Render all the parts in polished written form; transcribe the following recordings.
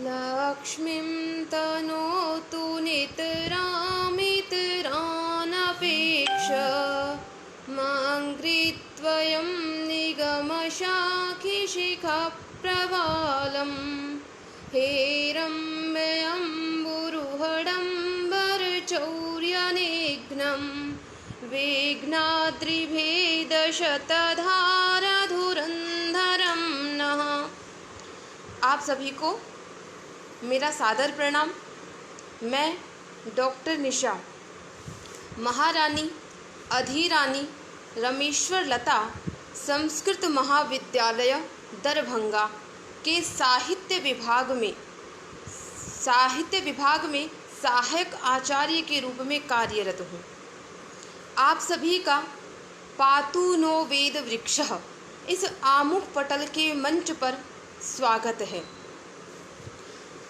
लक्ष्मीं तनोतु नितरामितरानपेक्ष माङ्घ्रिद्वयं निगमशाखिशिखप्रवालं हेरम्बयम्बुरुहडम्बरचौर्यनिघ्नं वेघ्नाद्रिभेदशतधारधुरन्धरं नः। आप सभी को मेरा सादर प्रणाम। मैं डॉक्टर निशा महारानी अधिरानी रमेश्वर लता संस्कृत महाविद्यालय दरभंगा के साहित्य विभाग में सहायक आचार्य के रूप में कार्यरत हूँ। आप सभी का पातु नो वेद वृक्षः इस आमुख पटल के मंच पर स्वागत है।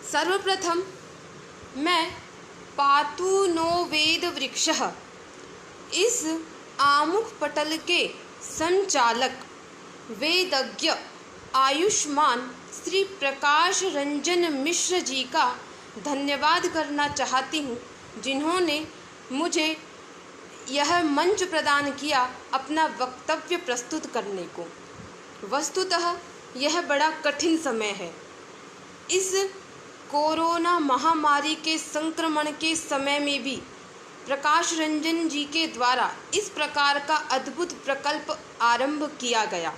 सर्वप्रथम मैं पातु नो वेद वृक्षः इस आमुख पटल के संचालक वेदज्ञ आयुष्मान श्री प्रकाश रंजन मिश्र जी का धन्यवाद करना चाहती हूँ, जिन्होंने मुझे यह मंच प्रदान किया अपना वक्तव्य प्रस्तुत करने को। वस्तुतः यह बड़ा कठिन समय है। इस कोरोना महामारी के संक्रमण के समय में भी प्रकाश रंजन जी के द्वारा इस प्रकार का अद्भुत प्रकल्प आरंभ किया गया,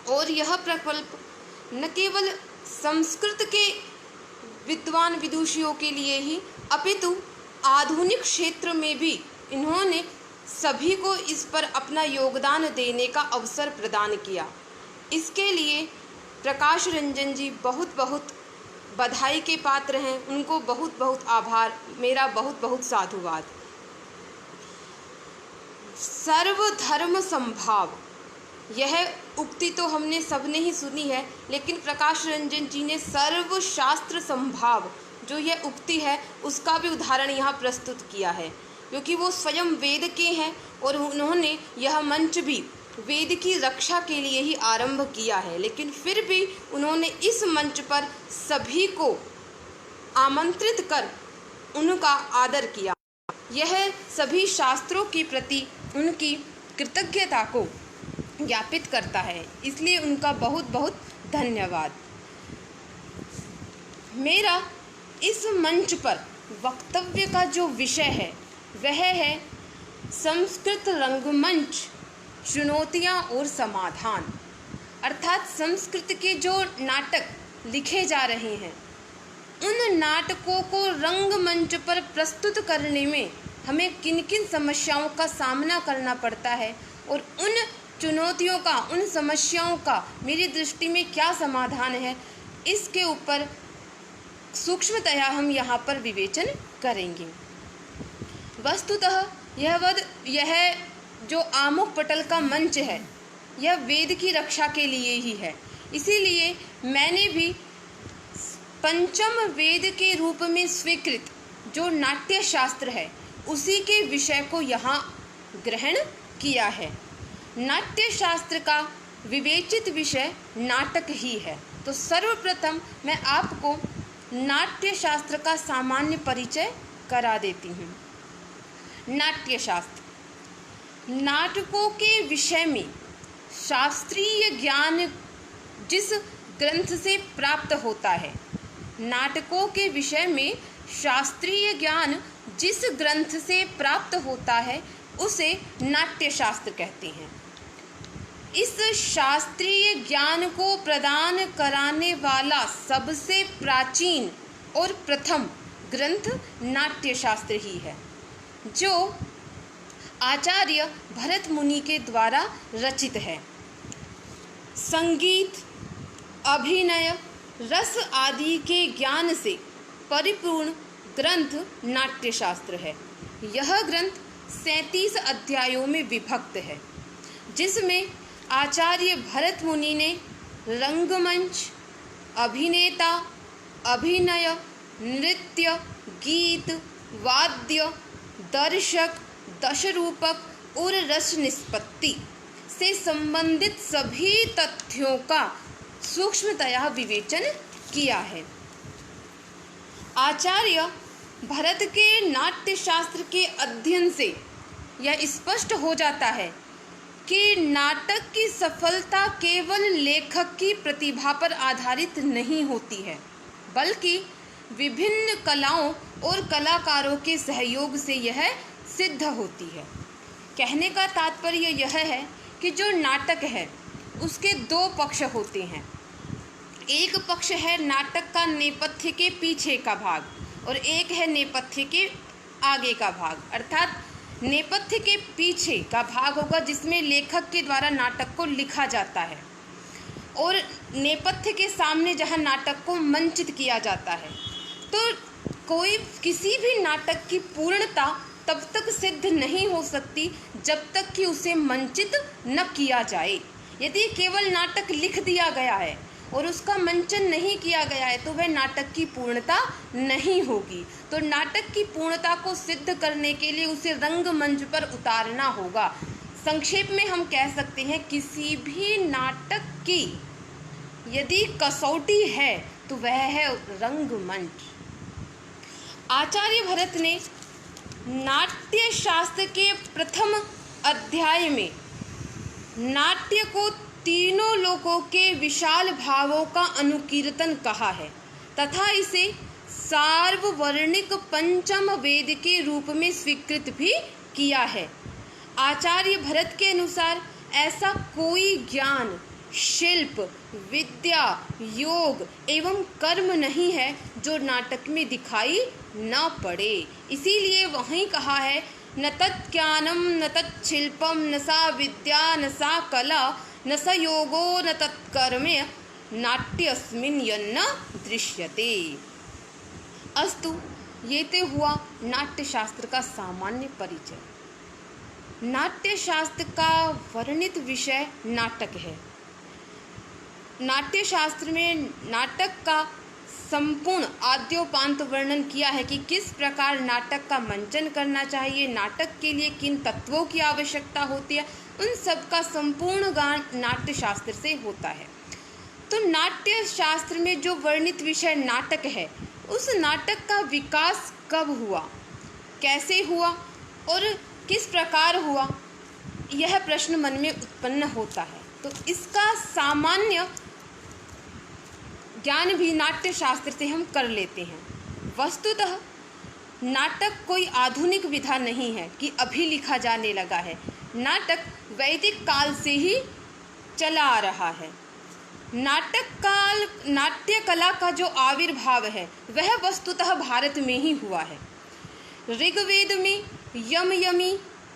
और यह प्रकल्प न केवल संस्कृत के विद्वान विदुषियों के लिए ही अपितु आधुनिक क्षेत्र में भी इन्होंने सभी को इस पर अपना योगदान देने का अवसर प्रदान किया। इसके लिए प्रकाश रंजन जी बहुत बहुत बधाई के पात्र हैं। उनको बहुत बहुत आभार, मेरा बहुत बहुत साधुवाद। सर्वधर्म संभाव, यह उक्ति तो हमने सबने ही सुनी है, लेकिन प्रकाश रंजन जी ने सर्वशास्त्र संभाव जो यह उक्ति है उसका भी उदाहरण यहाँ प्रस्तुत किया है, क्योंकि वो स्वयं वेद के हैं और उन्होंने यह मंच भी वेद की रक्षा के लिए ही आरंभ किया है। लेकिन फिर भी उन्होंने इस मंच पर सभी को आमंत्रित कर उनका आदर किया। यह सभी शास्त्रों के प्रति उनकी कृतज्ञता को ज्ञापित करता है, इसलिए उनका बहुत बहुत धन्यवाद। मेरा इस मंच पर वक्तव्य का जो विषय है वह है संस्कृत रंगमंच चुनौतियाँ और समाधान। अर्थात संस्कृत के जो नाटक लिखे जा रहे हैं उन नाटकों को रंगमंच पर प्रस्तुत करने में हमें किन किन समस्याओं का सामना करना पड़ता है, और उन चुनौतियों का, उन समस्याओं का मेरी दृष्टि में क्या समाधान है, इसके ऊपर सूक्ष्मतया हम यहाँ पर विवेचन करेंगे। वस्तुतः यह जो आमुख पटल का मंच है यह वेद की रक्षा के लिए ही है। इसीलिए मैंने भी पंचम वेद के रूप में स्वीकृत जो नाट्य शास्त्र है उसी के विषय को यहाँ ग्रहण किया है। नाट्य शास्त्र का विवेचित विषय नाटक ही है। तो सर्वप्रथम मैं आपको नाट्य शास्त्र का सामान्य परिचय करा देती हूँ। नाट्य शास्त्र नाटकों के विषय में शास्त्रीय ज्ञान जिस ग्रंथ से प्राप्त होता है, नाटकों के विषय में शास्त्रीय ज्ञान जिस ग्रंथ से प्राप्त होता है उसे नाट्य शास्त्र कहते हैं। इस शास्त्रीय ज्ञान को प्रदान कराने वाला सबसे प्राचीन और प्रथम ग्रंथ नाट्य शास्त्र ही है, जो आचार्य भरत मुनि के द्वारा रचित है। संगीत, अभिनय, रस आदि के ज्ञान से परिपूर्ण ग्रंथ नाट्य शास्त्र है। यह ग्रंथ 37 अध्यायों में विभक्त है, जिसमें आचार्य भरत मुनि ने रंगमंच, अभिनेता, अभिनय, नृत्य, गीत, वाद्य, दर्शक, दशरूपक और रस निष्पत्ति से संबंधित सभी तथ्यों का सूक्ष्मतया विवेचन किया है। आचार्य भरत के नाट्य शास्त्र के अध्ययन से यह स्पष्ट हो जाता है कि नाटक की सफलता केवल लेखक की प्रतिभा पर आधारित नहीं होती है, बल्कि विभिन्न कलाओं और कलाकारों के सहयोग से यह सिद्ध होती है। कहने का तात्पर्य यह है कि जो नाटक है उसके दो पक्ष होते हैं। एक पक्ष है नाटक का नेपथ्य के पीछे का भाग और एक है नेपथ्य के आगे का भाग। अर्थात नेपथ्य के पीछे का भाग होगा जिसमें लेखक के द्वारा नाटक को लिखा जाता है, और नेपथ्य के सामने जहां नाटक को मंचित किया जाता है। तो किसी भी नाटक की पूर्णता तब तक सिद्ध नहीं हो सकती जब तक कि उसे मंचित न किया जाए। यदि केवल नाटक लिख दिया गया है और उसका मंचन नहीं किया गया है तो वह नाटक की पूर्णता नहीं होगी। तो नाटक की पूर्णता को सिद्ध करने के लिए उसे रंगमंच पर उतारना होगा। संक्षेप में हम कह सकते हैं किसी भी नाटक की यदि कसौटी है तो वह है रंगमंच। आचार्य भरत ने नाट्य शास्त्र के प्रथम अध्याय में नाट्य को तीनों लोकों के विशाल भावों का अनुकीर्तन कहा है तथा इसे सार्ववर्णिक पंचम वेद के रूप में स्वीकृत भी किया है। आचार्य भरत के अनुसार ऐसा कोई ज्ञान, शिल्प, विद्या, योग एवं कर्म नहीं है जो नाटक में दिखाई न पड़े। इसीलिए वहीं कहा है, न तत्ज्ञानम न तत्शिल्पम न सा विद्या न सा कला न स योगो न तत्कर्मे नाट्यस्मिन् यन्न दृश्यते। अस्तु, ये तो हुआ नाट्य शास्त्र का सामान्य परिचय। नाट्य शास्त्र का वर्णित विषय नाटक है। नाट्य शास्त्र में नाटक का संपूर्ण आद्योपांत वर्णन किया है कि किस प्रकार नाटक का मंचन करना चाहिए, नाटक के लिए किन तत्वों की आवश्यकता होती है, उन सब का संपूर्ण ज्ञान नाट्य शास्त्र से होता है। तो नाट्य शास्त्र में जो वर्णित विषय नाटक है, उस नाटक का विकास कब हुआ, कैसे हुआ और किस प्रकार हुआ, यह प्रश्न मन में उत्पन्न होता है। तो इसका सामान्य ज्ञान भी नाट्य शास्त्र से हम कर लेते हैं। वस्तुतः नाटक कोई आधुनिक विधा नहीं है कि अभी लिखा जाने लगा है। नाटक वैदिक काल से ही चला आ रहा है। नाट्य कला का जो आविर्भाव है वह वस्तुतः भारत में ही हुआ है। ऋग्वेद में यम यमी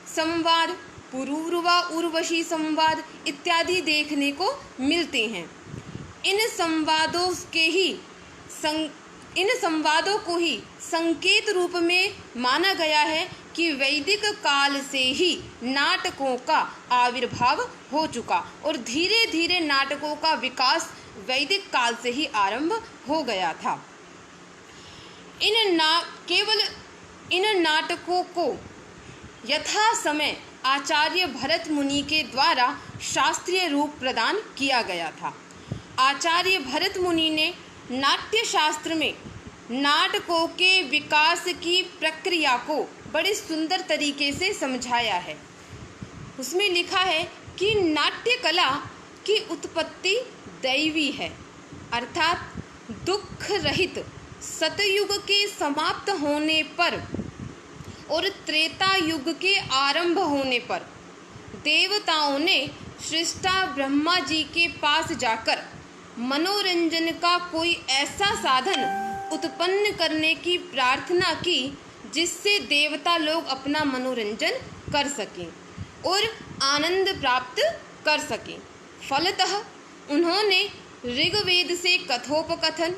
संवाद, पुरूरवा उर्वशी संवाद इत्यादि देखने को मिलते हैं। इन संवादों को ही संकेत रूप में माना गया है कि वैदिक काल से ही नाटकों का आविर्भाव हो चुका और धीरे धीरे नाटकों का विकास वैदिक काल से ही आरंभ हो गया था। केवल इन नाटकों को यथा समय आचार्य भरत मुनि के द्वारा शास्त्रीय रूप प्रदान किया गया था। आचार्य भरत मुनि ने नाट्य शास्त्र में नाटकों के विकास की प्रक्रिया को बड़े सुंदर तरीके से समझाया है। उसमें लिखा है कि नाट्य कला की उत्पत्ति दैवी है, अर्थात दुख रहित सतयुग के समाप्त होने पर और त्रेता युग के आरंभ होने पर देवताओं ने सृष्टा ब्रह्मा जी के पास जाकर मनोरंजन का कोई ऐसा साधन उत्पन्न करने की प्रार्थना की जिससे देवता लोग अपना मनोरंजन कर सकें और आनंद प्राप्त कर सकें। फलतः उन्होंने ऋग्वेद से कथोपकथन,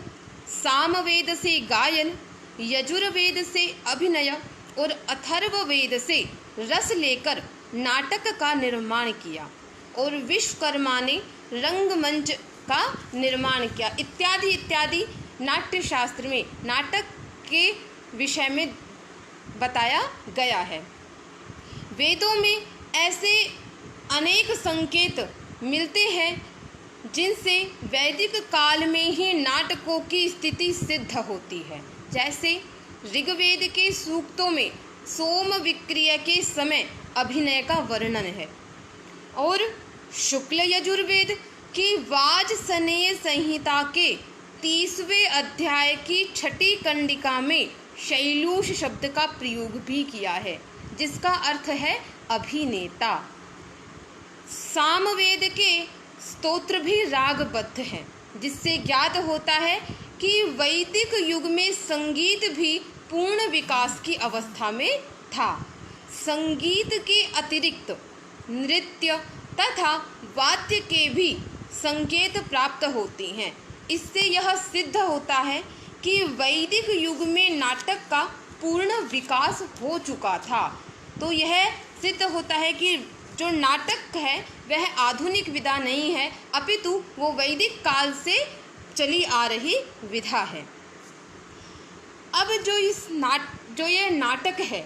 सामवेद से गायन, यजुर्वेद से अभिनय और अथर्ववेद से रस लेकर नाटक का निर्माण किया और विश्वकर्मा ने रंगमंच का निर्माण किया इत्यादि इत्यादि। नाट्य शास्त्र में नाटक के विषय में बताया गया है। वेदों में ऐसे अनेक संकेत मिलते हैं जिनसे वैदिक काल में ही नाटकों की स्थिति सिद्ध होती है। जैसे ऋग्वेद के सूक्तों में सोम विक्रिया के समय अभिनय का वर्णन है और शुक्ल यजुर्वेद की वाजसनेय संहिता के 30वें अध्याय की 6ठी कंडिका में शैलूष शब्द का प्रयोग भी किया है, जिसका अर्थ है अभिनेता। सामवेद के स्तोत्र भी रागबद्ध हैं, जिससे ज्ञात होता है कि वैदिक युग में संगीत भी पूर्ण विकास की अवस्था में था। संगीत के अतिरिक्त नृत्य तथा वाद्य के भी संकेत प्राप्त होते हैं। इससे यह सिद्ध होता है कि वैदिक युग में नाटक का पूर्ण विकास हो चुका था। तो यह सिद्ध होता है कि जो नाटक है वह आधुनिक विधा नहीं है, अपितु वो वैदिक काल से चली आ रही विधा है। अब जो ये नाटक है,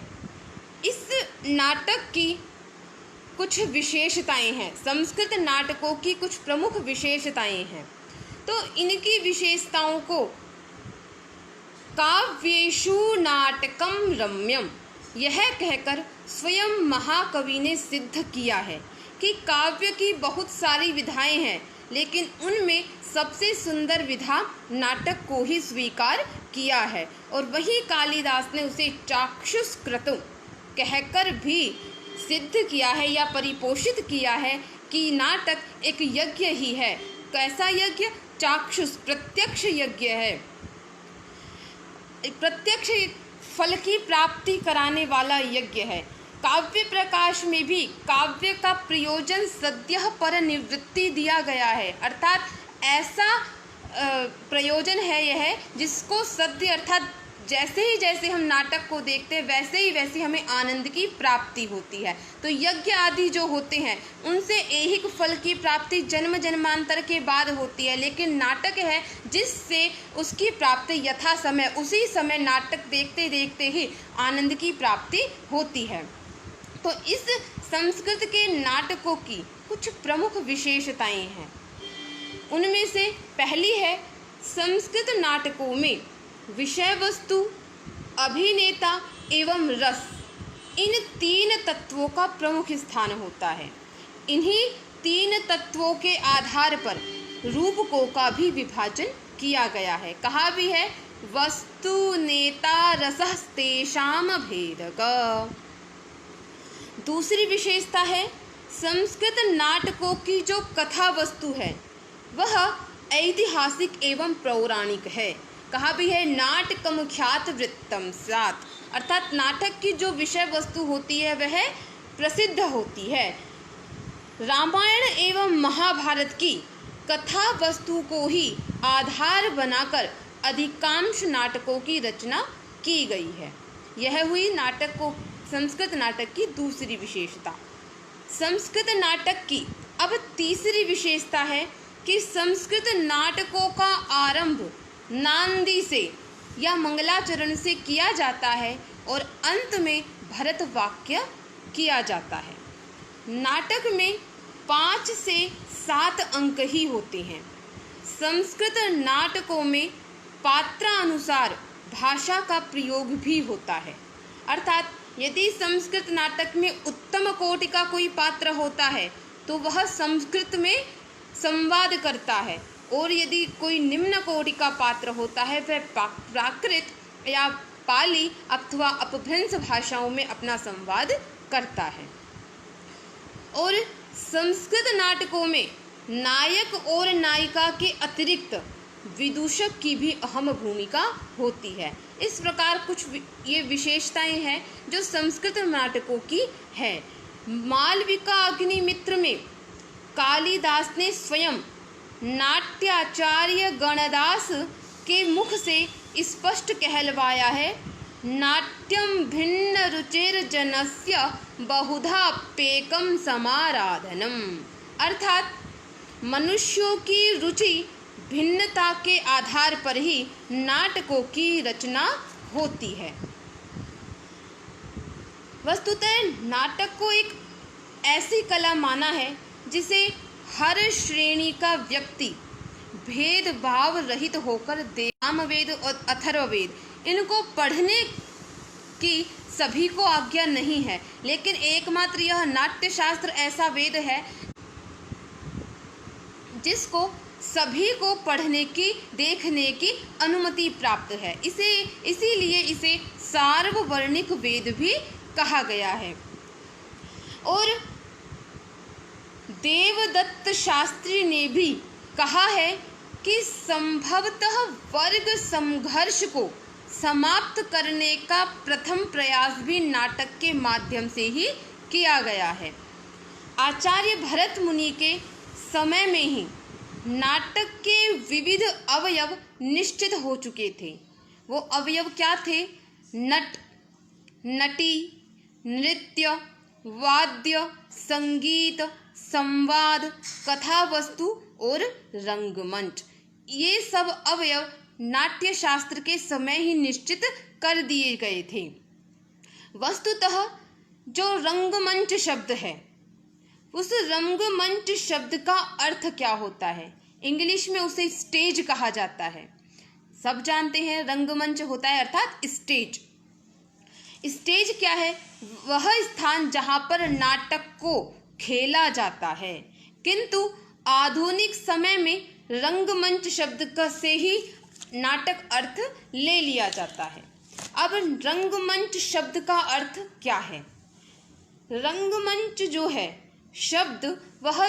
इस नाटक की कुछ विशेषताएं हैं। संस्कृत नाटकों की कुछ प्रमुख विशेषताएं हैं। तो इनकी विशेषताओं को काव्येषु नाटकम रम्यम यह कहकर स्वयं महाकवि ने सिद्ध किया है कि काव्य की बहुत सारी विधाएं हैं, लेकिन उनमें सबसे सुंदर विधा नाटक को ही स्वीकार किया है। और वही कालिदास ने उसे चाक्षुषकृतम् कहकर भी सिद्ध किया है या परिपोषित किया है कि नाटक एक यज्ञ ही है। कैसा यज्ञ? चाक्षुष, प्रत्यक्ष यज्ञ है, प्रत्यक्ष फल की प्राप्ति कराने वाला यज्ञ है। काव्य प्रकाश में भी काव्य का प्रयोजन सद्यः पर निवृत्ति दिया गया है, अर्थात ऐसा प्रयोजन है यह जिसको सद्य अर्थात जैसे हम नाटक को देखते हैं वैसे ही हमें आनंद की प्राप्ति होती है। तो यज्ञ आदि जो होते हैं उनसे ऐहिक फल की प्राप्ति जन्म जन्मांतर के बाद होती है, लेकिन नाटक है जिससे उसकी प्राप्ति यथा समय उसी समय नाटक देखते देखते ही आनंद की प्राप्ति होती है। तो इस संस्कृत के नाटकों की कुछ प्रमुख विशेषताएं हैं। उनमें से पहली है, संस्कृत नाटकों में विषय वस्तु, अभिनेता एवं रस, इन 3 तत्वों का प्रमुख स्थान होता है। इन्हीं 3 तत्वों के आधार पर रूपकों का भी विभाजन किया गया है। कहा भी है वस्तु नेता रसस्तेषाम भेदक। दूसरी विशेषता है, संस्कृत नाटकों की जो कथा वस्तु है वह ऐतिहासिक एवं पौराणिक है। कहा भी है नाटकम ख्यात वृत्तम स्यात्, अर्थात नाटक की जो विषय वस्तु होती है वह प्रसिद्ध होती है। रामायण एवं महाभारत की कथा वस्तु को ही आधार बनाकर अधिकांश नाटकों की रचना की गई है। यह हुई संस्कृत नाटक की दूसरी विशेषता। संस्कृत नाटक की अब तीसरी विशेषता है कि संस्कृत नाटकों का आरंभ नांदी से या मंगलाचरण से किया जाता है और अंत में भरत वाक्य किया जाता है। नाटक में 5 से 7 अंक ही होते हैं। संस्कृत नाटकों में पात्रानुसार भाषा का प्रयोग भी होता है, अर्थात यदि संस्कृत नाटक में उत्तम कोटि का कोई पात्र होता है तो वह संस्कृत में संवाद करता है, और यदि कोई निम्न कोटि का पात्र होता है वह प्राकृत या पाली अथवा अपभ्रंश भाषाओं में अपना संवाद करता है। और संस्कृत नाटकों में नायक और नायिका के अतिरिक्त विदूषक की भी अहम भूमिका होती है। इस प्रकार कुछ ये विशेषताएं हैं जो संस्कृत नाटकों की है। मालविका अग्निमित्र में कालिदास ने स्वयं नाट्याचार्य गणदास के मुख से स्पष्ट कहलवाया है, नाट्यम भिन्न रुचिर्जनस्य बहुधाप्येकं समाराधनम, अर्थात मनुष्यों की रुचि भिन्नता के आधार पर ही नाटकों की रचना होती है। वस्तुतः नाटक को एक ऐसी कला माना है जिसे हर श्रेणी का व्यक्ति भेदभाव रहित होकर सामवेद और अथर्ववेद इनको पढ़ने की सभी को आज्ञा नहीं है, लेकिन एकमात्र यह नाट्य शास्त्र ऐसा वेद है जिसको सभी को पढ़ने की, देखने की अनुमति प्राप्त है। इसीलिए इसे सार्ववर्णिक वेद भी कहा गया है। और देवदत्त शास्त्री ने भी कहा है कि संभवतः वर्ग संघर्ष को समाप्त करने का प्रथम प्रयास भी नाटक के माध्यम से ही किया गया है। आचार्य भरत मुनि के समय में ही नाटक के विविध अवयव निश्चित हो चुके थे। वो अवयव क्या थे? नट, नटी, नृत्य, वाद्य, संगीत, संवाद, कथा वस्तु और रंगमंच। ये सब अवयव नाट्य शास्त्र के समय ही निश्चित कर दिए गए थे। वस्तुतः जो रंगमंच शब्द है, उस रंगमंच शब्द का अर्थ क्या होता है? इंग्लिश में उसे स्टेज कहा जाता है। सब जानते हैं रंगमंच होता है अर्थात स्टेज। स्टेज क्या है? वह स्थान जहाँ पर नाटक को खेला जाता है। किंतु आधुनिक समय में रंगमंच शब्द का से ही नाटक अर्थ ले लिया जाता है। अब रंगमंच शब्द का अर्थ क्या है? रंगमंच जो है शब्द, वह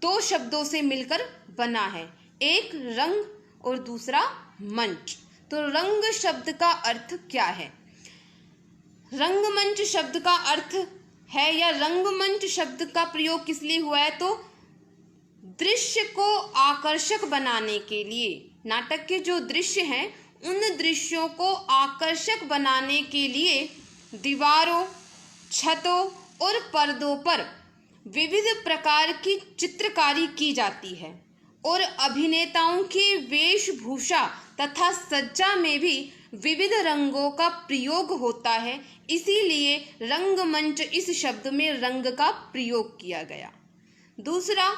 दो शब्दों से मिलकर बना है, एक रंग और दूसरा मंच। तो रंग शब्द का अर्थ क्या है? रंगमंच शब्द का अर्थ है, या रंगमंच शब्द का प्रयोग किस लिए हुआ है? तो दृश्य को आकर्षक बनाने के लिए, नाटक के जो दृश्य हैं उन दृश्यों को आकर्षक बनाने के लिए दीवारों, छतों और पर्दों पर विविध प्रकार की चित्रकारी की जाती है और अभिनेताओं की वेशभूषा तथा सज्जा में भी विविध रंगों का प्रयोग होता है। इसीलिए रंगमंच इस शब्द में रंग का प्रयोग किया गया। दूसरा,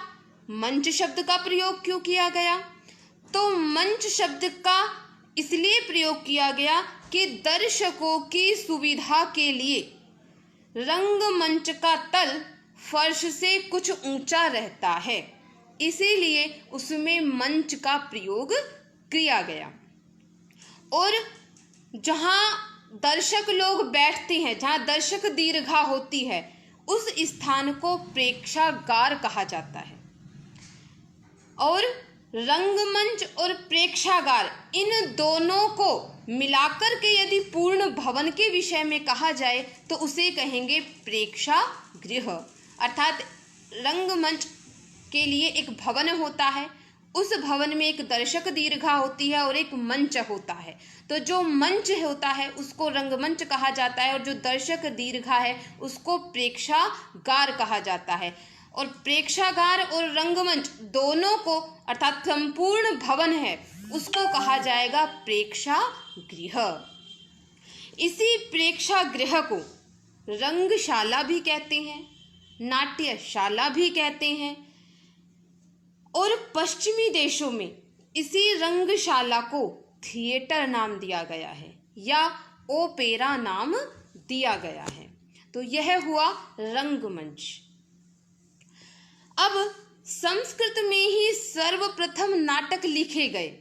मंच शब्द का प्रयोग क्यों किया गया? तो मंच शब्द का इसलिए प्रयोग किया गया कि दर्शकों की सुविधा के लिए रंगमंच का तल फर्श से कुछ ऊंचा रहता है, इसीलिए उसमें मंच का प्रयोग किया गया। और जहाँ दर्शक लोग बैठते हैं, जहाँ दर्शक दीर्घा होती है, उस स्थान को प्रेक्षागार कहा जाता है। और रंगमंच और प्रेक्षागार, इन दोनों को मिलाकर के यदि पूर्ण भवन के विषय में कहा जाए तो उसे कहेंगे प्रेक्षागृह। अर्थात रंगमंच के लिए एक भवन होता है, उस भवन में एक दर्शक दीर्घा होती है और एक मंच होता है। तो जो मंच होता है उसको रंगमंच कहा जाता है और जो दर्शक दीर्घा है उसको प्रेक्षागार कहा जाता है। और प्रेक्षागार और रंगमंच दोनों को, अर्थात संपूर्ण भवन है, उसको कहा जाएगा प्रेक्षागृह। इसी प्रेक्षागृह को रंगशाला भी कहते हैं, नाट्यशाला भी कहते हैं। और पश्चिमी देशों में इसी रंगशाला को थिएटर नाम दिया गया है या ओपेरा नाम दिया गया है। तो यह हुआ रंगमंच। अब संस्कृत में ही सर्वप्रथम नाटक लिखे गए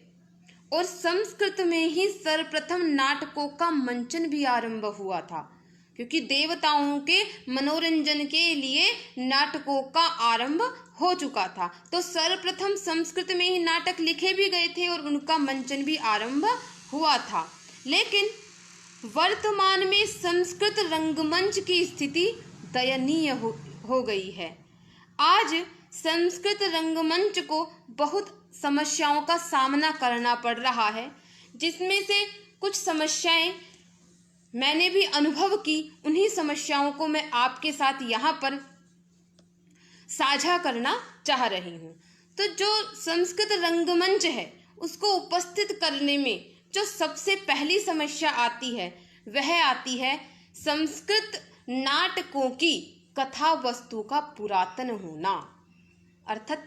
और संस्कृत में ही सर्वप्रथम नाटकों का मंचन भी आरंभ हुआ था, क्योंकि देवताओं के मनोरंजन के लिए नाटकों का आरंभ हो चुका था। तो सर्वप्रथम संस्कृत में ही नाटक लिखे भी गए थे और उनका मंचन भी आरंभ हुआ था। लेकिन वर्तमान में संस्कृत रंगमंच की स्थिति दयनीय हो गई है। आज संस्कृत रंगमंच को बहुत समस्याओं का सामना करना पड़ रहा है, जिसमें से कुछ समस्याएं मैंने भी अनुभव की। उन्हीं समस्याओं को मैं आपके साथ यहाँ पर साझा करना चाह रही हूँ। तो जो संस्कृत रंगमंच है उसको उपस्थित करने में जो सबसे पहली समस्या आती है वह आती है संस्कृत नाटकों की कथा वस्तु का पुरातन होना। अर्थात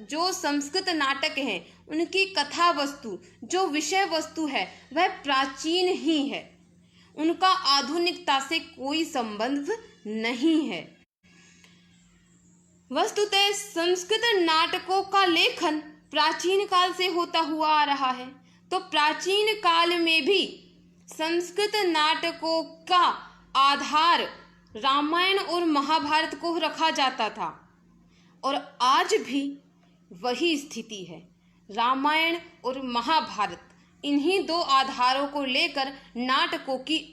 जो संस्कृत नाटक हैं उनकी कथा वस्तु जो विषय वस्तु है वह प्राचीन ही है, उनका आधुनिकता से कोई संबंध नहीं है। वस्तुतः संस्कृत नाटकों का लेखन प्राचीन काल से होता हुआ आ रहा है, तो प्राचीन काल में भी संस्कृत नाटकों का आधार रामायण और महाभारत को रखा जाता था और आज भी वही स्थिति है। रामायण और महाभारत इन्हीं दो आधारों को लेकर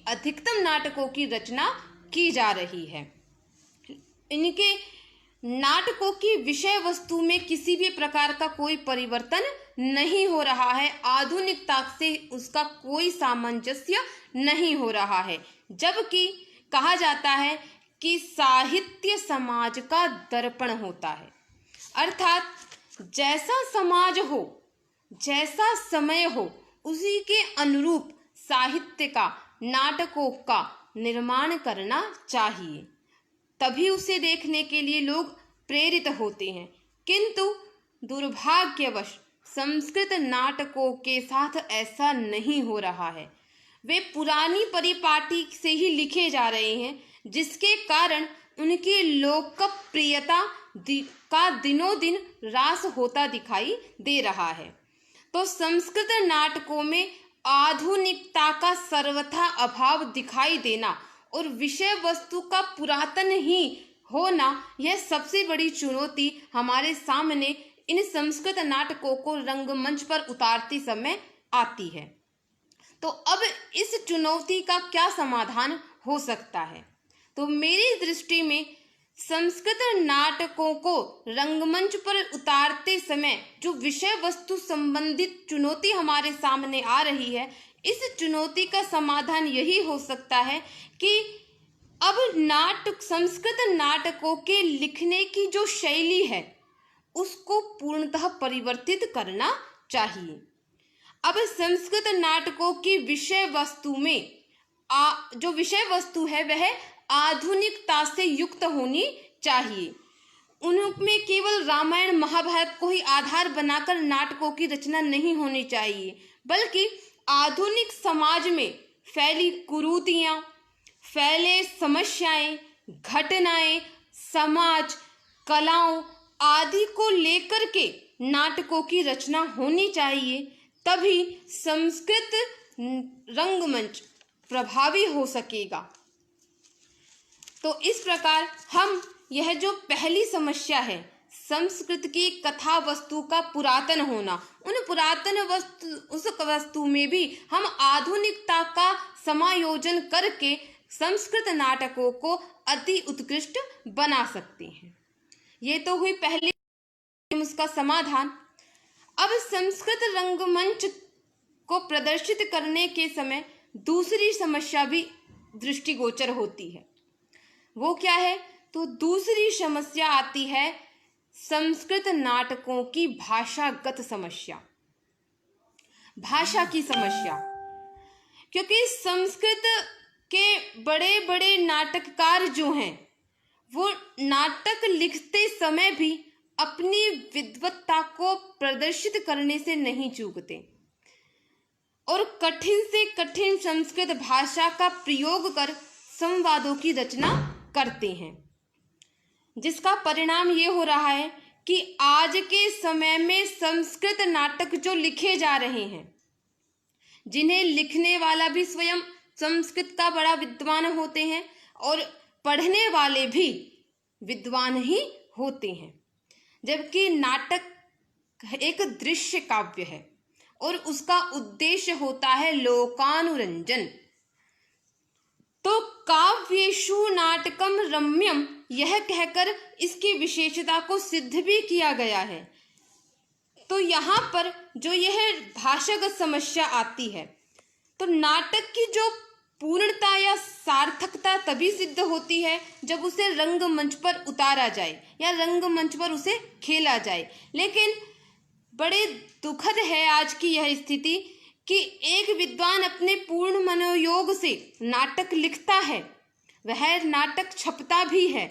अधिकतम नाटकों की रचना की जा रही है। इनके नाटकों की विषय वस्तु में किसी भी प्रकार का कोई परिवर्तन नहीं हो रहा है, आधुनिकता से उसका कोई सामंजस्य नहीं हो रहा है। जबकि कहा जाता है कि साहित्य समाज का दर्पण होता है, अर्थात जैसा समाज हो, जैसा समय हो, उसी के अनुरूप साहित्य का, नाटकों का निर्माण करना चाहिए, तभी उसे देखने के लिए लोग प्रेरित होते हैं। किंतु दुर्भाग्यवश संस्कृत नाटकों के साथ ऐसा नहीं हो रहा है। वे पुरानी परिपाटी से ही लिखे जा रहे हैं, जिसके कारण उनकी लोकप्रियता का दिनों दिन ह्रास होता दिखाई दे रहा है। तो संस्कृत नाटकों में आधुनिकता का सर्वथा अभाव दिखाई देना और विषय वस्तु का पुरातन ही होना, यह सबसे बड़ी चुनौती हमारे सामने इन संस्कृत नाटकों को रंगमंच पर उतारते समय आती है। तो अब इस चुनौती का क्या समाधान हो सकता है? तो मेरी दृष्टि में संस्कृत नाटकों को रंगमंच पर उतारते समय जो विषय वस्तु संबंधित चुनौती हमारे सामने आ रही है, इस चुनौती का समाधान यही हो सकता है कि अब संस्कृत नाटकों के लिखने की जो शैली है उसको पूर्णतः परिवर्तित करना चाहिए। अब संस्कृत नाटकों की विषय वस्तु में जो विषय वस्तु है वह आधुनिकता से युक्त होनी चाहिए। उनमें केवल रामायण महाभारत को ही आधार बनाकर नाटकों की रचना नहीं होनी चाहिए, बल्कि आधुनिक समाज में फैली कुरीतियां, फैले समस्याएं, घटनाएं, समाज, कलाओं आदि को लेकर के नाटकों की रचना होनी चाहिए, तभी संस्कृत रंगमंच प्रभावी हो सकेगा। तो इस प्रकार हम यह जो पहली समस्या है, संस्कृत की कथा वस्तु का पुरातन होना, उस वस्तु में भी हम आधुनिकता का समायोजन करके संस्कृत नाटकों को अति उत्कृष्ट बना सकते हैं। ये तो हुई पहली उसका समाधान। अब संस्कृत रंगमंच को प्रदर्शित करने के समय दूसरी समस्या भी दृष्टिगोचर होती है। वो क्या है? तो दूसरी समस्या आती है संस्कृत नाटकों की भाषागत समस्या, भाषा की समस्या। क्योंकि संस्कृत के बड़े बड़े नाटककार जो हैं वो नाटक लिखते समय भी अपनी विद्वत्ता को प्रदर्शित करने से नहीं चूकते और कठिन से कठिन संस्कृत भाषा का प्रयोग कर संवादों की रचना करते हैं, जिसका परिणाम ये हो रहा है कि आज के समय में संस्कृत नाटक जो लिखे जा रहे हैं, जिन्हें लिखने वाला भी स्वयं संस्कृत का बड़ा विद्वान होते हैं और पढ़ने वाले भी विद्वान ही होते हैं, जबकि नाटक एक दृश्य काव्य है और उसका उद्देश्य होता है लोकानुरंजन। तो काव्येषु नाटकम रम्यम, यह कहकर इसकी विशेषता को सिद्ध भी किया गया है। तो यहाँ पर जो यह भाषागत समस्या आती है, तो नाटक की जो पूर्णता या सार्थकता तभी सिद्ध होती है जब उसे रंगमंच पर उतारा जाए या रंगमंच पर उसे खेला जाए। लेकिन बड़े दुखद है आज की यह स्थिति कि एक विद्वान अपने पूर्ण मनोयोग से नाटक लिखता है, वह नाटक छपता भी है,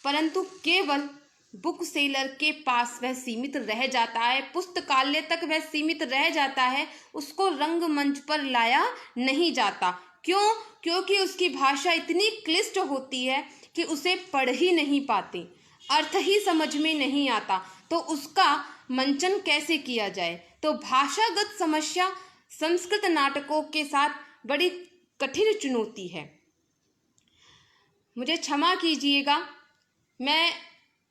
परंतु केवल बुक सेलर के पास वह सीमित रह जाता है, पुस्तकालय तक वह सीमित रह जाता है, उसको रंगमंच पर लाया नहीं जाता। क्यों? क्योंकि उसकी भाषा इतनी क्लिष्ट होती है कि उसे पढ़ ही नहीं पाते, अर्थ ही समझ में नहीं आता, तो उसका मंचन कैसे किया जाए। तो भाषागत समस्या संस्कृत नाटकों के साथ बड़ी कठिन चुनौती है। मुझे क्षमा कीजिएगा, मैं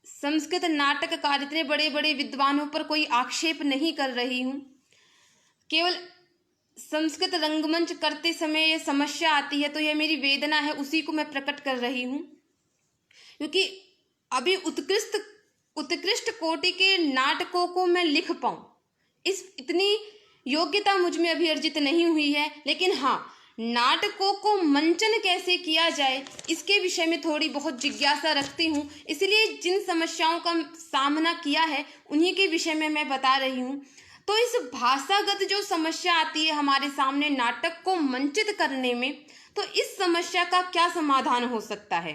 संस्कृत नाटककार इतने बड़े बड़े विद्वानों पर कोई आक्षेप नहीं कर रही हूँ, केवल संस्कृत रंगमंच करते समय यह समस्या आती है तो यह मेरी वेदना है, उसी को मैं प्रकट कर रही हूँ। क्योंकि अभी उत्कृष्ट कोटि के नाटकों को मैं लिख पाऊँ, इस इतनी योग्यता मुझ में अभी अर्जित नहीं हुई है। लेकिन हाँ, नाटकों को मंचन कैसे किया जाए इसके विषय में थोड़ी बहुत जिज्ञासा रखती हूँ, इसलिए जिन समस्याओं का सामना किया है उन्हीं के विषय में मैं बता रही हूँ। तो इस भाषागत जो समस्या आती है हमारे सामने नाटक को मंचित करने में, तो इस समस्या का क्या समाधान हो सकता है?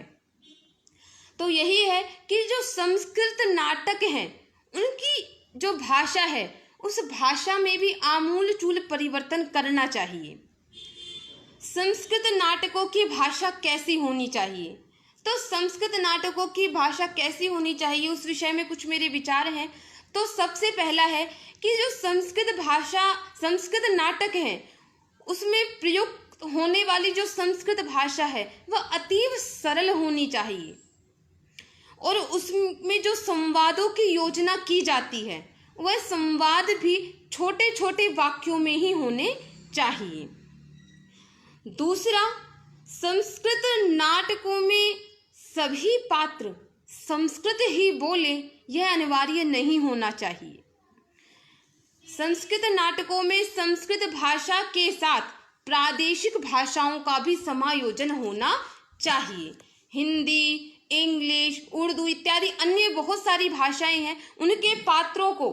तो यही है कि जो संस्कृत नाटक हैं उनकी जो भाषा है उस भाषा में भी आमूलचूल परिवर्तन करना चाहिए। संस्कृत नाटकों की भाषा कैसी होनी चाहिए? तो संस्कृत नाटकों की भाषा कैसी होनी चाहिए उस विषय में कुछ मेरे विचार हैं। तो सबसे पहला है कि जो संस्कृत नाटक है उसमें प्रयुक्त होने वाली जो संस्कृत भाषा है वह अतीव सरल होनी चाहिए, और उसमें जो संवादों की योजना की जाती है वह संवाद भी छोटे छोटे वाक्यों में ही होने चाहिए। दूसरा, संस्कृत नाटकों में सभी पात्र संस्कृत ही बोले यह अनिवार्य नहीं होना चाहिए। संस्कृत नाटकों में संस्कृत भाषा के साथ प्रादेशिक भाषाओं का भी समायोजन होना चाहिए। हिंदी, इंग्लिश, उर्दू इत्यादि अन्य बहुत सारी भाषाएं हैं, उनके पात्रों को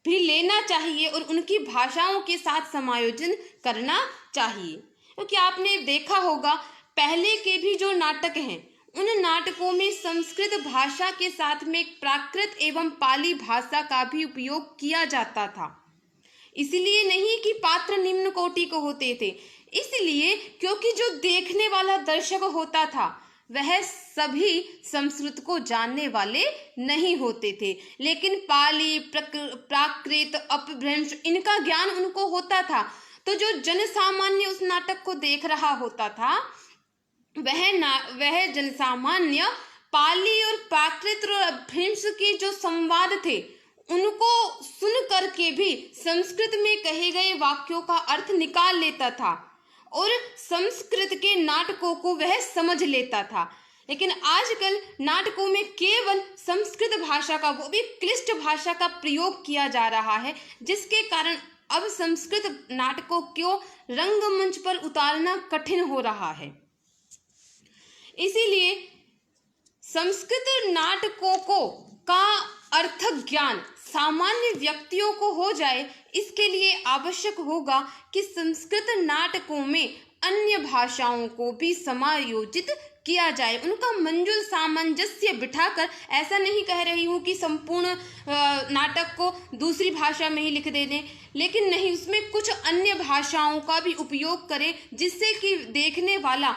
भी लेना चाहिए और उनकी भाषाओं के साथ समायोजन करना चाहिए। क्योंकि आपने देखा होगा पहले के भी जो नाटक हैं उन नाटकों में संस्कृत भाषा के साथ में प्राकृत एवं पाली भाषा का भी उपयोग किया जाता था। इसलिए नहीं कि पात्र निम्न कोटि को होते थे, इसलिए क्योंकि जो देखने वाला दर्शक होता था वह सभी संस्कृत को जानने वाले नहीं होते थे, लेकिन पाली, प्राकृत, अपभ्रंश इनका ज्ञान उनको होता था। तो जो जन सामान्य उस नाटक को देख रहा होता था वह जन सामान्य पाली और प्राकृत और अपभ्रंश के जो संवाद थे उनको सुन करके भी संस्कृत में कहे गए वाक्यों का अर्थ निकाल लेता था और संस्कृत के नाटकों को वह समझ लेता था। लेकिन आजकल नाटकों में केवल संस्कृत भाषा का, वो भी क्लिष्ट भाषा का प्रयोग किया जा रहा है, जिसके कारण अब संस्कृत नाटकों को रंगमंच पर उतारना कठिन हो रहा है। इसीलिए संस्कृत नाटकों का अर्थ ज्ञान सामान्य व्यक्तियों को हो जाए, इसके लिए आवश्यक होगा कि संस्कृत नाटकों में अन्य भाषाओं को भी समायोजित किया जाए, उनका मंजुल सामंजस्य बिठाकर। ऐसा नहीं कह रही हूँ कि संपूर्ण नाटक को दूसरी भाषा में ही लिख दे दें, लेकिन नहीं, उसमें कुछ अन्य भाषाओं का भी उपयोग करें जिससे कि देखने वाला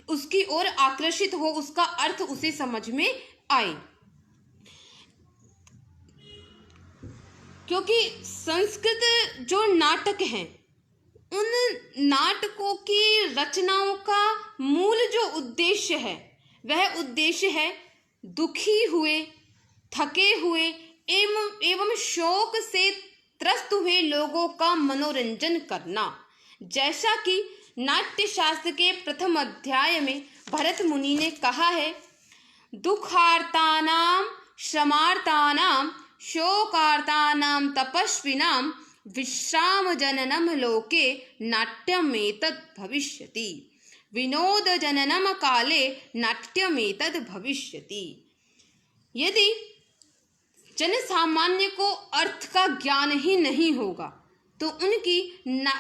उसकी ओर आकर्षित हो, उसका अर्थ उसे समझ में आए। क्योंकि संस्कृत जो नाटक हैं उन नाटकों की रचनाओं का मूल जो उद्देश्य है वह उद्देश्य है दुखी हुए, थके हुए एवं शोक से त्रस्त हुए लोगों का मनोरंजन करना। जैसा कि नाट्य शास्त्र के प्रथम अध्याय में भरत मुनि ने कहा है, दुखार्तानां श्रमार्तानां शोकार्तानां तपस्विनां विश्राम जननम लोके नाट्यमेतद् भविष्यति, विनोद जननम काले नाट्यमेतद् भविष्यति। यदि जन सामान्य को अर्थ का ज्ञान ही नहीं होगा तो उनकी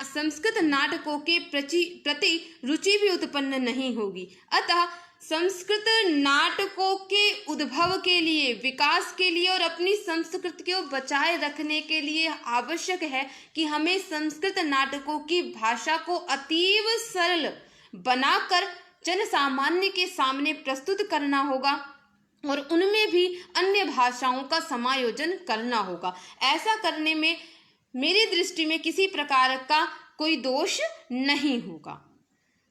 संस्कृत नाटकों के प्रति रुचि भी उत्पन्न नहीं होगी। अतः संस्कृत नाटकों के उद्भव के लिए, विकास के लिए और अपनी संस्कृति को बचाए रखने के लिए आवश्यक है कि हमें संस्कृत नाटकों की भाषा को अतीव सरल बनाकर जन सामान्य के सामने प्रस्तुत करना होगा और उनमें भी अन्य भाषाओं का समायोजन करना होगा। ऐसा करने में मेरी दृष्टि में किसी प्रकार का कोई दोष नहीं होगा।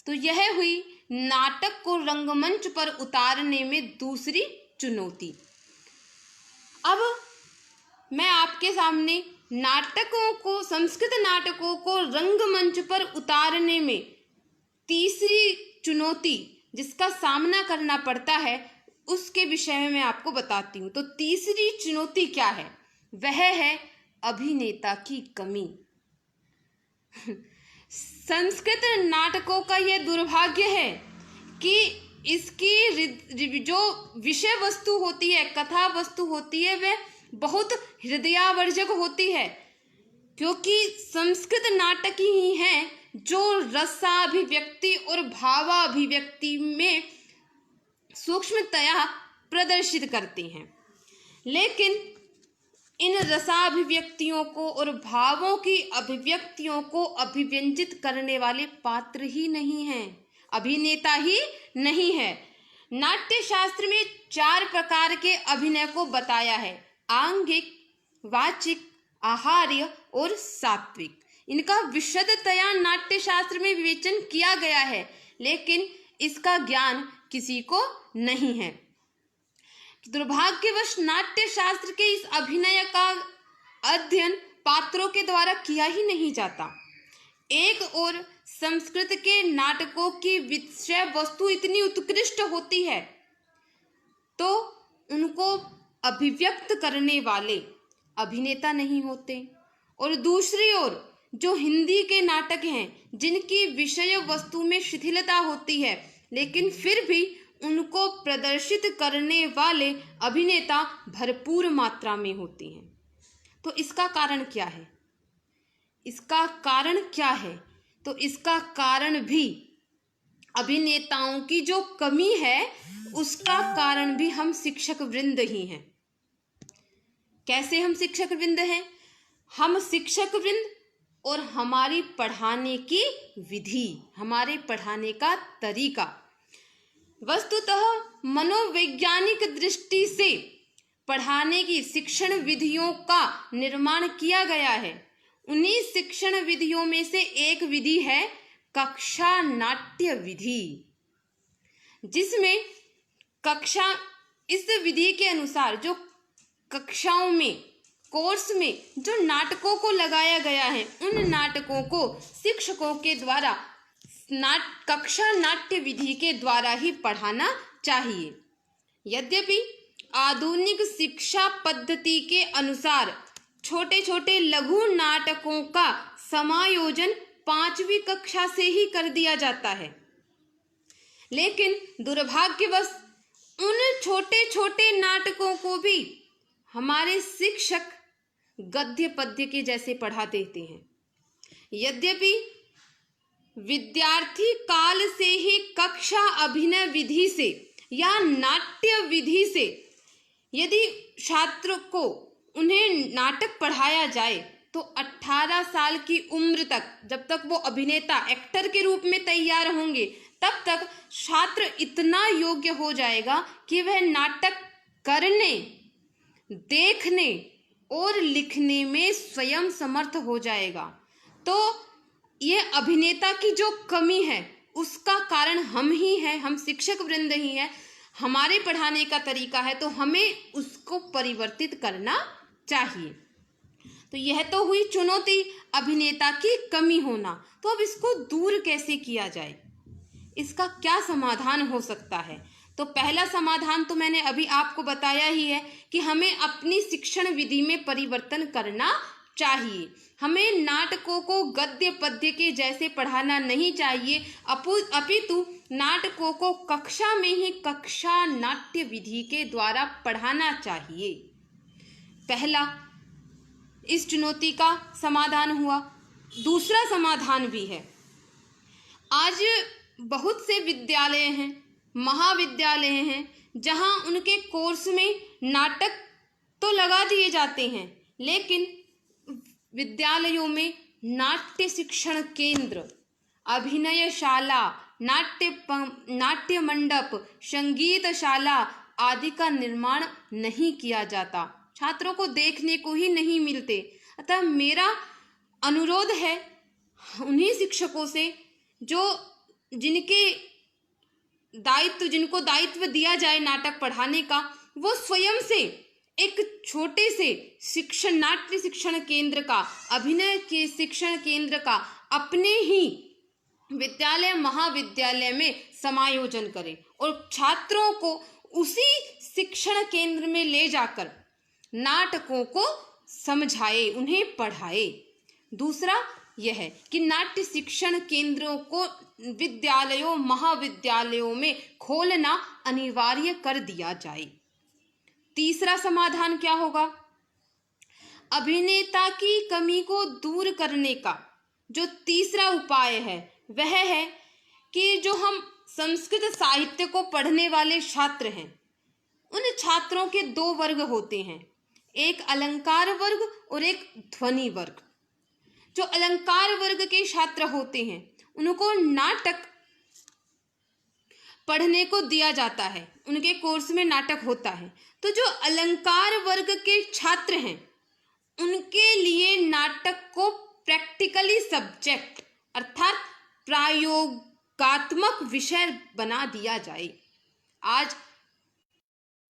तो यह हुई नाटक को रंगमंच पर उतारने में दूसरी चुनौती। अब मैं आपके सामने नाटकों को, संस्कृत नाटकों को रंगमंच पर उतारने में तीसरी चुनौती जिसका सामना करना पड़ता है उसके विषय में मैं आपको बताती हूँ। तो तीसरी चुनौती क्या है? वह है अभिनेता की कमी। संस्कृत नाटकों का यह दुर्भाग्य है कि इसकी जो विषय वस्तु होती है, कथा वस्तु होती है, वह बहुत हृदयावर्जक होती है, क्योंकि संस्कृत नाटक ही हैं जो रसाभिव्यक्ति और भावाभिव्यक्ति में सूक्ष्मतया प्रदर्शित करते हैं। लेकिन इन रसाभिव्यक्तियों को और भावों की अभिव्यक्तियों को अभिव्यंजित करने वाले पात्र ही नहीं हैं, अभिनेता ही नहीं है। नाट्य शास्त्र में 4 प्रकार के अभिनय को बताया है: आंगिक, वाचिक, आहार्य और सात्विक। इनका विशदतया नाट्य शास्त्र में विवेचन किया गया है, लेकिन इसका ज्ञान किसी को नहीं है। दुर्भाग्यवश नाट्य शास्त्र के इस अभिनय का अध्ययन पात्रों के द्वारा किया ही नहीं जाता। एक और संस्कृत के नाटकों की विषय वस्तु इतनी उत्कृष्ट होती है तो उनको अभिव्यक्त करने वाले अभिनेता नहीं होते, और दूसरी ओर जो हिंदी के नाटक हैं जिनकी विषय वस्तु में शिथिलता होती है लेकिन फिर भी उनको प्रदर्शित करने वाले अभिनेता भरपूर मात्रा में होते हैं। तो इसका कारण क्या है? इसका कारण क्या है? तो इसका कारण भी अभिनेताओं की जो कमी है उसका कारण भी हम शिक्षक वृंद ही हैं। कैसे हम शिक्षक वृंद हैं? हम शिक्षक वृंद और हमारी पढ़ाने की विधि, हमारे पढ़ाने का तरीका, वस्तुतः मनोवैज्ञानिक दृष्टि से पढ़ाने की शिक्षण विधियों का निर्माण किया गया है। उन्हीं शिक्षण विधियों में से एक विधि है कक्षा नाट्य विधि, जिसमें कक्षा, इस विधि के अनुसार जो कक्षाओं में, कोर्स में जो नाटकों को लगाया गया है उन नाटकों को शिक्षकों के द्वारा कक्षा नाट्य विधि के द्वारा ही पढ़ाना चाहिए। यद्यपि आधुनिक शिक्षा पद्धति के अनुसार छोटे छोटे लघु नाटकों का समायोजन 5वीं कक्षा से ही कर दिया जाता है, लेकिन दुर्भाग्यवश उन छोटे छोटे नाटकों को भी हमारे शिक्षक गद्य पद्य के जैसे पढ़ा देते हैं। यद्यपि विद्यार्थी काल से ही कक्षा अभिनय विधि से या नाट्य विधि से यदि छात्र को उन्हें नाटक पढ़ाया जाए तो 18 साल की उम्र तक, जब तक वो अभिनेता, एक्टर के रूप में तैयार होंगे, तब तक छात्र इतना योग्य हो जाएगा कि वह नाटक करने, देखने और लिखने में स्वयं समर्थ हो जाएगा। तो ये अभिनेता की जो कमी है उसका कारण हम ही हैं, हम शिक्षक वृंद ही हैं। हमारे पढ़ाने का तरीका है तो हमें उसको परिवर्तित करना चाहिए। तो यह तो हुई चुनौती, अभिनेता की कमी होना। तो अब इसको दूर कैसे किया जाए, इसका क्या समाधान हो सकता है? तो पहला समाधान तो मैंने अभी आपको बताया ही है कि हमें अपनी शिक्षण विधि में परिवर्तन करना चाहिए। हमें नाटकों को गद्य पद्य के जैसे पढ़ाना नहीं चाहिए, अपितु नाटकों को कक्षा में ही कक्षा नाट्य विधि के द्वारा पढ़ाना चाहिए। पहला इस चुनौती का समाधान हुआ। दूसरा समाधान भी है। आज बहुत से विद्यालय हैं, महाविद्यालय हैं, जहां उनके कोर्स में नाटक तो लगा दिए जाते हैं, लेकिन विद्यालयों में नाट्य शिक्षण केंद्र, अभिनयशाला, नाट्य मंडप, संगीतशाला आदि का निर्माण नहीं किया जाता, छात्रों को देखने को ही नहीं मिलते। अतः मेरा अनुरोध है उन्हीं शिक्षकों से जिनको दायित्व दिया जाए नाटक पढ़ाने का, वो स्वयं से एक छोटे से नाट्य शिक्षण केंद्र का, अभिनय के शिक्षण केंद्र का अपने ही विद्यालय महाविद्यालय में समायोजन करें और छात्रों को उसी शिक्षण केंद्र में ले जाकर नाटकों को समझाए, उन्हें पढ़ाए। दूसरा यह है कि नाट्य शिक्षण केंद्रों को विद्यालयों महाविद्यालयों में खोलना अनिवार्य कर दिया जाए। तीसरा समाधान क्या होगा? अभिनेता की कमी को दूर करने का जो तीसरा उपाय है वह है कि जो हम संस्कृत साहित्य को पढ़ने वाले छात्र हैं, उन छात्रों के दो वर्ग होते हैं, एक अलंकार वर्ग और एक ध्वनि वर्ग। जो अलंकार वर्ग के छात्र होते हैं उनको नाटक पढ़ने को दिया जाता है, उनके कोर्स में नाटक होता है। तो जो अलंकार वर्ग के छात्र हैं उनके लिए नाटक को प्रैक्टिकली सब्जेक्ट अर्थात प्रयोगात्मक विषय बना दिया जाए। आज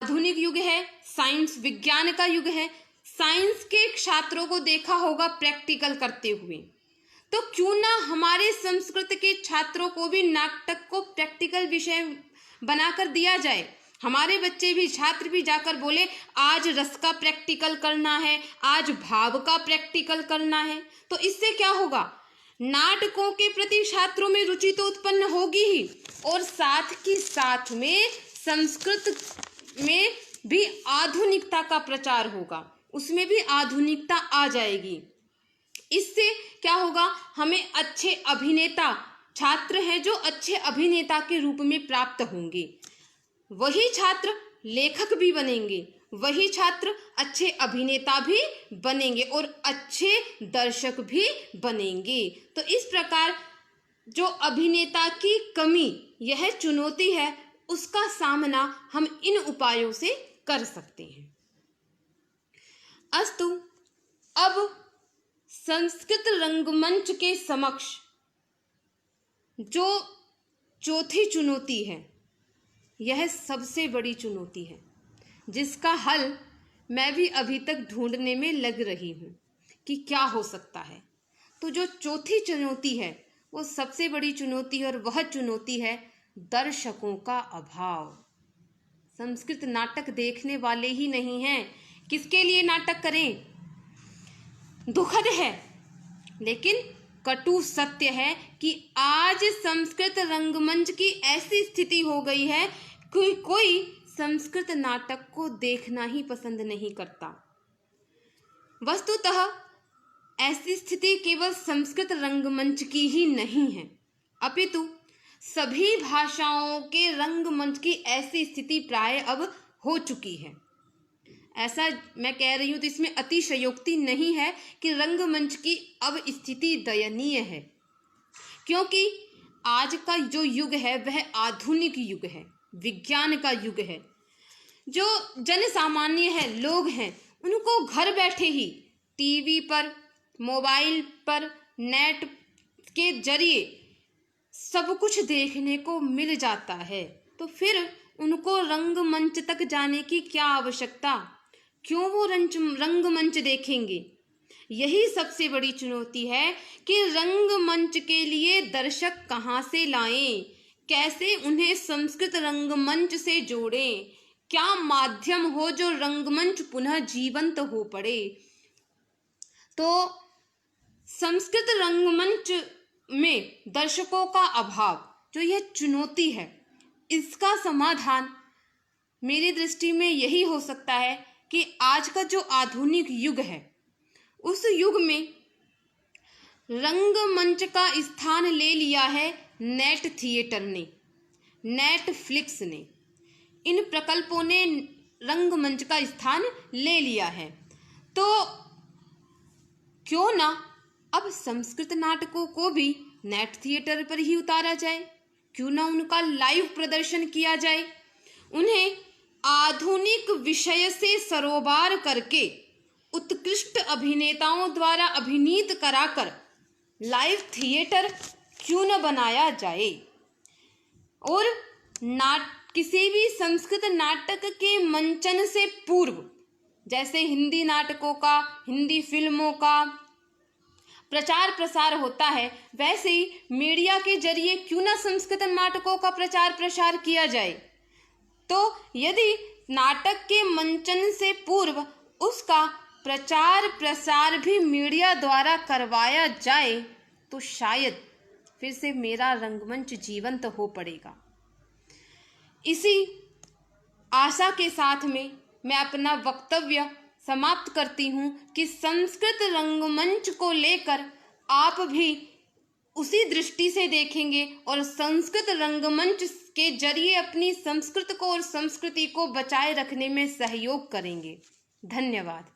आधुनिक युग है, साइंस विज्ञान का युग है। साइंस के छात्रों को देखा होगा प्रैक्टिकल करते हुए, तो क्यों ना हमारे संस्कृत के छात्रों को भी नाटक को प्रैक्टिकल विषय बनाकर दिया जाए। हमारे बच्चे भी, छात्र भी जाकर बोले आज रस का प्रैक्टिकल करना है, आज भाव का प्रैक्टिकल करना है। तो इससे क्या होगा? नाटकों के प्रति छात्रों में रुचि तो उत्पन्न होगी ही, और साथ ही साथ में संस्कृत में भी आधुनिकता का प्रचार होगा, उसमें भी आधुनिकता आ जाएगी। इससे क्या होगा? हमें अच्छे अभिनेता छात्र हैं जो अच्छे अभिनेता के रूप में प्राप्त होंगे, वही छात्र लेखक भी बनेंगे, वही छात्र अच्छे अभिनेता भी बनेंगे और अच्छे दर्शक भी बनेंगे। तो इस प्रकार जो अभिनेता की कमी यह चुनौती है, उसका सामना हम इन उपायों से कर सकते हैं। अस्तु, अब संस्कृत रंगमंच के समक्ष जो चौथी चुनौती है, यह सबसे बड़ी चुनौती है, जिसका हल मैं भी अभी तक ढूंढने में लग रही हूँ कि क्या हो सकता है। तो जो चौथी चुनौती है वो सबसे बड़ी चुनौती है, और वह चुनौती है दर्शकों का अभाव। संस्कृत नाटक देखने वाले ही नहीं हैं, किसके लिए नाटक करें? दुखद है लेकिन कटु सत्य है कि आज संस्कृत रंगमंच की ऐसी स्थिति हो गई है कि कोई संस्कृत नाटक को देखना ही पसंद नहीं करता। वस्तुतः ऐसी स्थिति केवल संस्कृत रंगमंच की ही नहीं है, अपितु सभी भाषाओं के रंगमंच की ऐसी स्थिति प्राय अब हो चुकी है। ऐसा मैं कह रही हूँ तो इसमें अतिशयोक्ति नहीं है कि रंगमंच की अब स्थिति दयनीय है, क्योंकि आज का जो युग है वह आधुनिक युग है, विज्ञान का युग है। जो जन सामान्य है, लोग हैं, उनको घर बैठे ही टीवी पर, मोबाइल पर, नेट के जरिए सब कुछ देखने को मिल जाता है, तो फिर उनको रंगमंच तक जाने की क्या आवश्यकता? क्यों वो रंगमंच देखेंगे? यही सबसे बड़ी चुनौती है कि रंगमंच के लिए दर्शक कहाँ से लाएं, कैसे उन्हें संस्कृत रंगमंच से जोड़ें, क्या माध्यम हो जो रंगमंच पुनः जीवंत हो पड़े। तो संस्कृत रंगमंच में दर्शकों का अभाव जो यह चुनौती है, इसका समाधान मेरी दृष्टि में यही हो सकता है कि आज का जो आधुनिक युग है उस युग में रंगमंच का स्थान ले लिया है नेट थिएटर ने, नेटफ्लिक्स ने। इन प्रकल्पों ने रंगमंच का स्थान ले लिया है। तो क्यों ना अब संस्कृत नाटकों को भी नेट थिएटर पर ही उतारा जाए, क्यों ना उनका लाइव प्रदर्शन किया जाए, उन्हें आधुनिक विषय से सरोबार करके उत्कृष्ट अभिनेताओं द्वारा अभिनीत कराकर लाइव थिएटर क्यों न बनाया जाए। और किसी भी संस्कृत नाटक के मंचन से पूर्व, जैसे हिंदी नाटकों का, हिंदी फिल्मों का प्रचार प्रसार होता है, वैसे ही मीडिया के जरिए क्यों ना संस्कृत नाटकों का प्रचार प्रसार किया जाए। तो यदि नाटक के मंचन से पूर्व उसका प्रचार प्रसार भी मीडिया द्वारा करवाया जाए तो शायद फिर से मेरा रंगमंच जीवंत हो पड़ेगा। इसी आशा के साथ में मैं अपना वक्तव्य समाप्त करती हूँ कि संस्कृत रंगमंच को लेकर आप भी उसी दृष्टि से देखेंगे और संस्कृत रंगमंच के जरिए अपनी संस्कृति को और संस्कृति को बचाए रखने में सहयोग करेंगे। धन्यवाद।